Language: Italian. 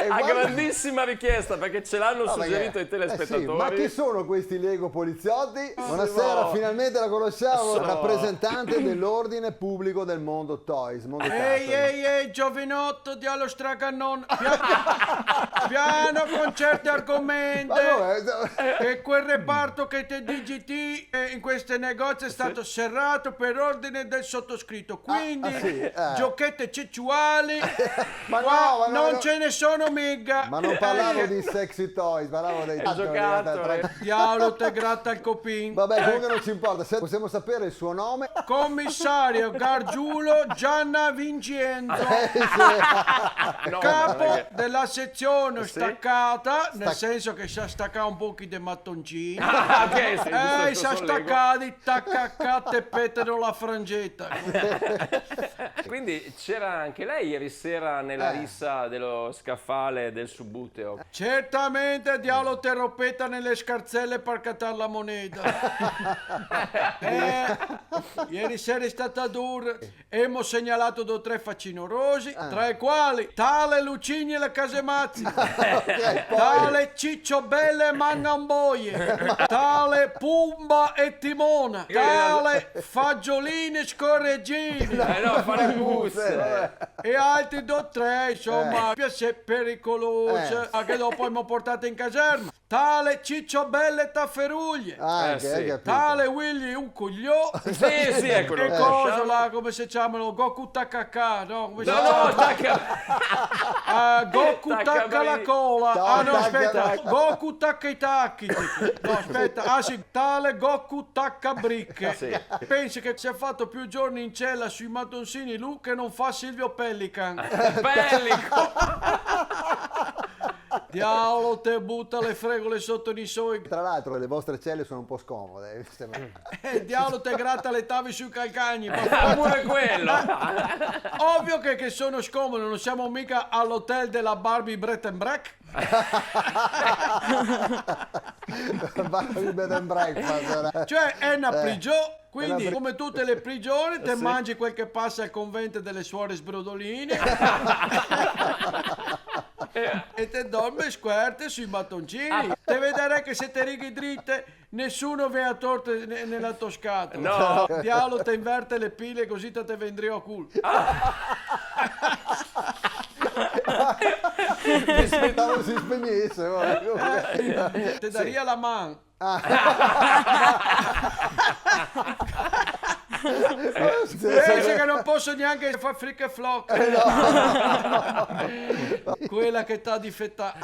A grandissima richiesta, perché ce l'hanno suggerito i telespettatori. Sì, ma chi sono questi Lego poliziotti? Buonasera, finalmente la conosciamo, rappresentante dell'ordine pubblico del mondo Toys. Ehi, giovinotto, dialo stracannon, piano con certi argomenti. Che quel reparto che ti DGT in questi negozi è stato serrato per ordine del sottoscritto, quindi giochette cicciuali non ce ne sono mica. Ma non parlavo di sexy toys, parlavo dei giocattoli. Diavolo te gratta il copin. Vabbè, comunque non ci importa. Se possiamo sapere il suo nome? Commissario Gargiulo Gianna Vincenzo, capo della sezione staccata, nel senso che si stacca un po' di mattoncini. Si staccati, taccacate e petero la frangetta. Quindi c'era anche lei ieri sera nella rissa dello scaffale del subbuteo. Certamente, diavolo te roppetta nelle scarzelle per cattare la moneta. Ieri sera è stata dura. Abbiamo segnalato 2 o 3 facinorosi, tra i quali tale Lucini e le Casemazzi, tale Cicciobelle e Mangamboie, tale Pumba e Timona, tale Fagiolini e Scorreggini, e altri 2 o 3, insomma, piace pericolose, che dopo abbiamo portato in caserma. Tale Cicciobelle e Tafferuglie, tale Willy Ucugliò, sì, eccolo. che cosa là, come si chiamano? Goku Takaka, no? Come si chiama? Goku Taka la cola. No, aspetta, Goku Taka i tacchi. No, aspetta, tale Goku Taka bricche. Pensi che si è fatto più giorni in cella sui mattoncini lui che non fa Silvio Pellican. Pellico! Diavolo, te butta le fregole sotto di soi. Tra l'altro le vostre celle sono un po' scomode. Diavolo, te gratta le tavi sui calcagni. Pure quello. Ovvio che sono scomode, non siamo mica all'hotel della Barbie Bed and Break. Barbie Bed and Breakfast. Cioè è una prigione. Quindi, come tutte le prigioni, te mangi quel che passa al convento delle suore sbrodoline e te dormi squerte sui mattoncini. Te vedrai che se te righi dritte, nessuno ve a torte nella tua scatola. No. Diavolo, te inverte le pile così te vendrio a culo. Aspettavo si spegnesse. Te daria la man. Pensi che non posso neanche fare fric e flock. Quella che t'ha difettato.